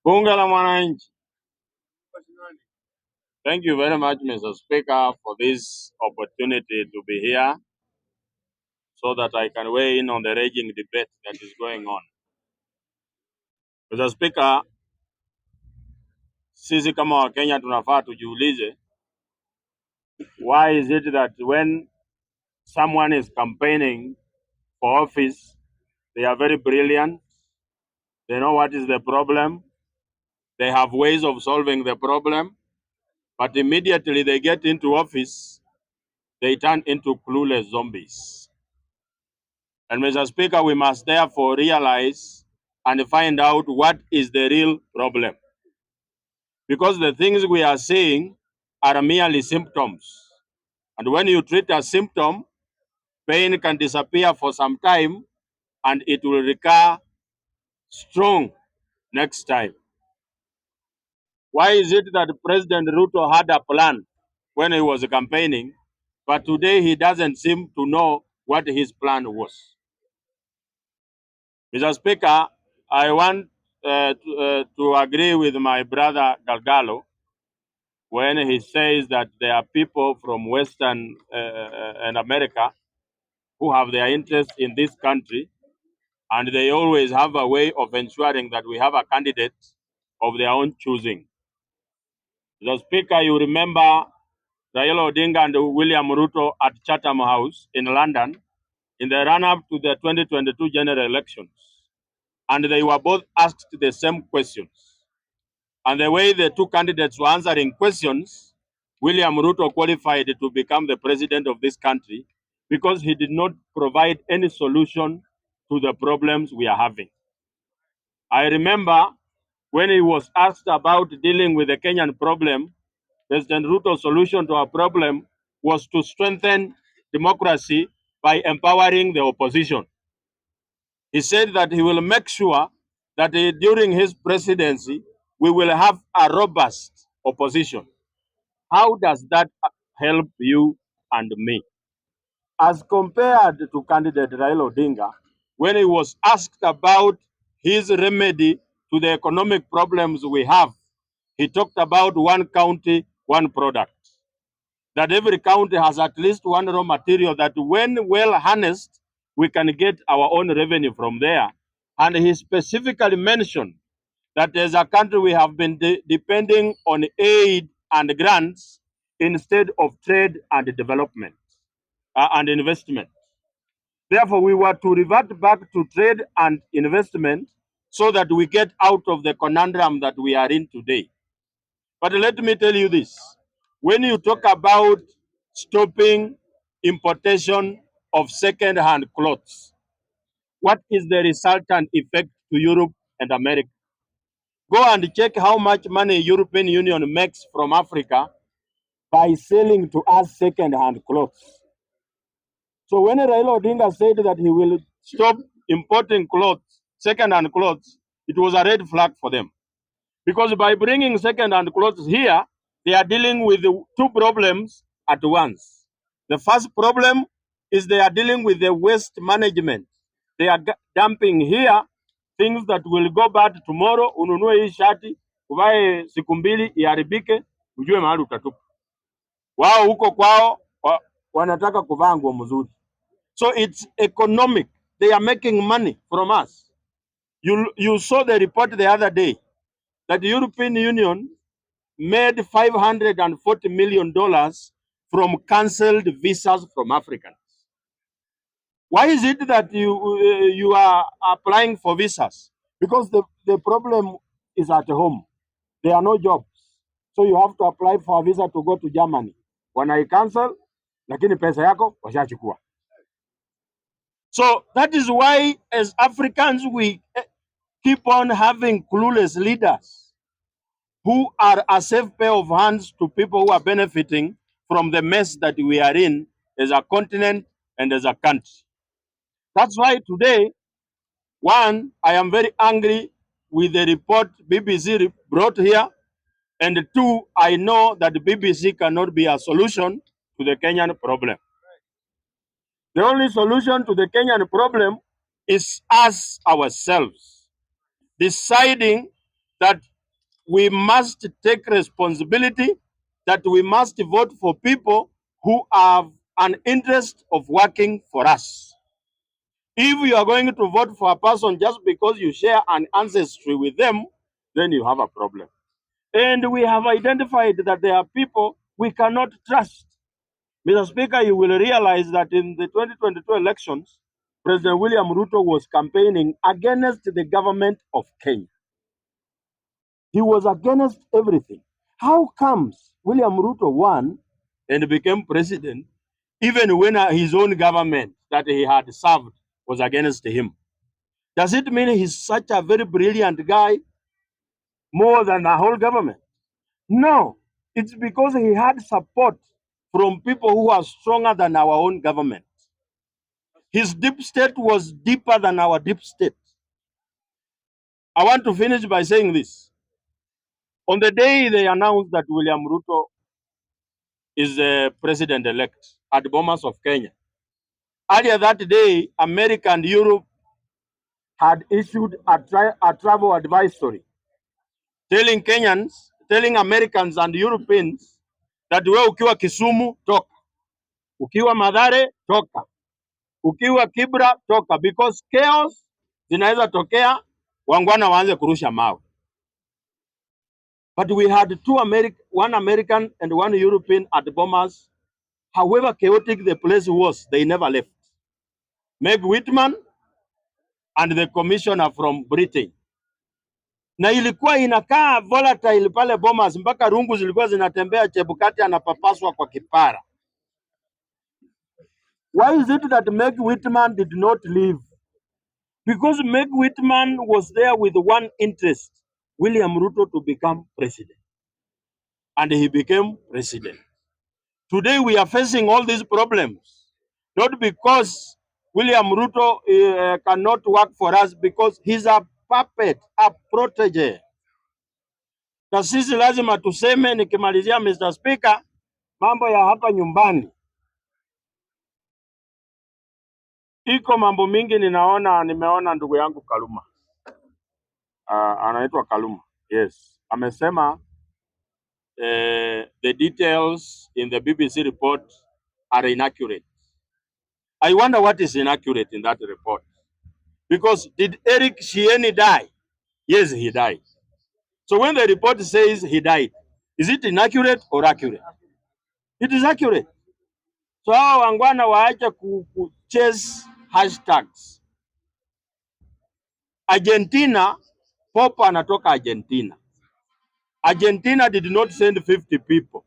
Bunge la Mwananchi. Thank you very much, Mr. Speaker, for this opportunity to be here so that I can weigh in on the raging debate that is going on. Mr. Speaker, sisi kama Wakenya tunafaa tujiulize, why is it that when someone is campaigning for office, they are very brilliant, they know what is the problem, they have ways of solving the problem, but immediately they get into office, they turn into clueless zombies. And Mr. Speaker, we must therefore realize and find out what is the real problem. Because the things we are seeing are merely symptoms. And when you treat a symptom, pain can disappear for some time and it will recur strong next time. Why is it that President Ruto had a plan when he was campaigning, but today he doesn't seem to know what his plan was? Mr. Speaker, I want to agree with my brother Galgalo when he says that there are people from Western and America who have their interest in this country, and they always have a way of ensuring that we have a candidate of their own choosing. Mr. Speaker, you remember Raila Odinga and William Ruto at Chatham House in London in the run-up to the 2022 general elections. And they were both asked the same questions. And the way the two candidates were answering questions, William Ruto qualified to become the president of this country because he did not provide any solution to the problems we are having. I remember when he was asked about dealing with the Kenyan problem, President Ruto's solution to our problem was to strengthen democracy by empowering the opposition. He said that he will make sure that during his presidency, we will have a robust opposition. How does that help you and me? As compared to candidate Raila Odinga, when he was asked about his remedy to the economic problems we have, he talked about one county, one product. That every county has at least one raw material that when well harnessed, we can get our own revenue from there. And he specifically mentioned that as a country we have been depending on aid and grants instead of trade and development and investment. Therefore, we were to revert back to trade and investment so that we get out of the conundrum that we are in today. But let me tell you this. When you talk about stopping importation of second-hand clothes, what is the resultant effect to Europe and America? Go and check how much money European Union makes from Africa by selling to us second-hand clothes. So when Raila Odinga said that he will stop importing clothes, second-hand clothes, it was a red flag for them. Because by bringing second-hand clothes here, they are dealing with the two problems at once. The first problem is they are dealing with the waste management. They are dumping here things that will go bad tomorrow. Ununue hii shati, uvae siku mbili, iharibike, ujue mahali utatupa. Wao huko kwao wanataka kuvaa nguo mzuri. So it's economic. They are making money from us. You saw the report the other day that the European Union made $540 million from cancelled visas from Africans. Why is it that you are applying for visas? Because the problem is at home. There are no jobs. So you have to apply for a visa to go to Germany. When I cancel, lakini pesa yako washachukua. So that is why as Africans we keep on having clueless leaders who are a safe pair of hands to people who are benefiting from the mess that we are in as a continent and as a country. That's why today, one, I am very angry with the report BBC brought here, and two, I know that BBC cannot be a solution to the Kenyan problem. The only solution to the Kenyan problem is us ourselves. deciding that we must take responsibility, that we must vote for people who have an interest of working for us. If you are going to vote for a person just because you share an ancestry with them, then you have a problem. And we have identified that there are people we cannot trust. Mr. Speaker, you will realize that in the 2022 elections, President William Ruto was campaigning against the government of Kenya. He was against everything. How comes William Ruto won and became president even when his own government that he had served was against him? Does it mean he's such a very brilliant guy more than the whole government? No, it's because he had support from people who are stronger than our own government. His deep state was deeper than our deep state. I want to finish by saying this. On the day they announced that William Ruto is the president-elect at Bomas of Kenya, earlier that day, America and Europe had issued a travel advisory telling Kenyans, telling Americans and Europeans that we ukiwa Kisumu, toka. Ukiwa Mathare, toka. Ukiwa Kibra, toka. Because chaos zinaweza tokea, wangwana waanze kurusha mawe. But we had one American and one European at Bomas. However chaotic the place was, they never left. Meg Whitman and the commissioner from Britain. Na ilikuwa inakaa volatile pale Bomas, mpaka rungu zilikuwa zinatembea, Chebukati anapapaswa kwa kipara. Why is it that Meg Whitman did not leave? Because Meg Whitman was there with one interest, William Ruto to become president. And he became president. Today we are facing all these problems, not because William Ruto cannot work for us, because he's a puppet, a protege. Na sisi lazima tuseme, nikimalizia Mr. Speaker, mambo ya hapa nyumbani. Iko mambo mingi nimeona ndugu yangu Kaluma. Anaitwa Kaluma. Yes. Amesema the details in the BBC report are inaccurate. I wonder what is inaccurate in that report. Because did Eric Shieni die? Yes, he died. So when the report says he died, is it inaccurate or accurate? It is accurate. So hao wangwana waache chase hashtags. Argentina, Pope anatoka Argentina. Argentina did not send 50 people.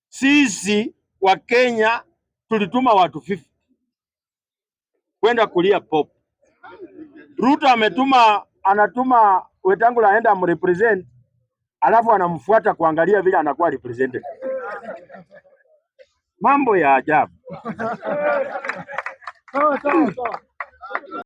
Sisi wa Kenya tulituma watu 50 kwenda kulia Pope. Ruto anatuma Wetangula aenda amrepresent, alafu anamfuata kuangalia vile anakuwa represented. Mambo ya ajabu.